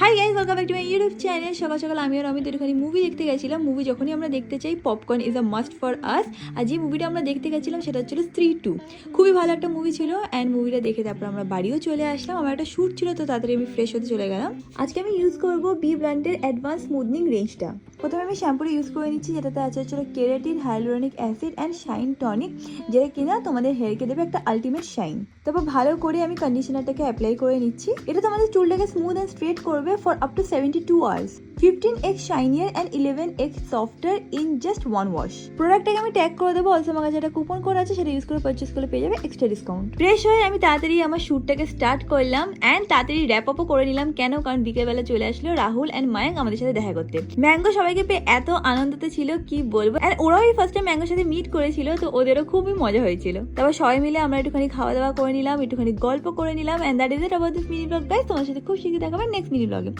Hi guys, welcome back to my YouTube channel. সকাল সকাল আমি আর অমিত একটুখানি মুভি দেখতে গেছিলাম। মুভি যখনই আমরা দেখতে চাই, popcorn is a must for us. আর যে মুভিটা আমরা দেখতে গেছিলাম সেটা হচ্ছিল স্ত্রী 2। খুবই ভালো একটা মুভি ছিল। অ্যান্ড মুভিটা দেখে তারপর আমরা বাড়িও চলে আসলাম। আমার একটা শ্যুট ছিল, তো তাড়াতাড়ি আমি ফ্রেশ হতে চলে গেলাম। আজকে আমি ইউজ করবো বি ব্র্যান্ডের অ্যাডভান্স স্মুথনিং রেঞ্জটা। প্রথমে আমি শ্যাম্পুটা ইউজ করে নিচ্ছি, যেটাতে আছে হচ্ছিল keratin, hyaluronic acid and shine tonic, যেটা কিনা তোমাদের হেয়ারকে দেবে একটা আলটিমেট শাইন। তারপর ভালো করে আমি কন্ডিশনারটাকে অ্যাপ্লাই করে নিচ্ছি। এটা তোমাদের চুলটাকে স্মুথ অ্যান্ড স্ট্রেট করবে for up to 72 hours. 15x shinier and 11x softer in just one wash। প্রোডাক্টটাকে আমি ট্যাগ করে দেবো। অলসো আমার কাছে একটা কুপন কোড আছে, সেটা ইউজ করে পারচেস করলে পেয়ে যাবে এক্সট্রা ডিসকাউন্ট। ফ্রেশ হয়ে আমি তাড়াতাড়ি আমার শ্যুটটাকে স্টার্ট করলাম অ্যান্ড তাড়াতাড়ি র্যাপ আপও করে নিলাম। কেন? কারণ বিকেলবেলা চলে আসলো রাহুল অ্যান্ড মায়াঙ্ক আমাদের সাথে দেখা করতে। ম্যাঙ্গো সবাইকে পেয়ে এত আনন্দতে ছিল কি বলবো। অ্যান্ড ওরাও এই ফার্স্ট টাইম ম্যাঙ্গোর সাথে মিট করেছিল, তো ওদেরও খুবই মজা হয়েছিল। তারপর সবাই মিলে আমরা একটুখানি খাওয়া দাওয়া করে নিলাম, একটুখানি গল্প করে নিলাম। And that is it about this mini blog guys. তোমার সাথে খুব শীঘ্রই দেখা হবে নেক্সট মিনি ব্লগে।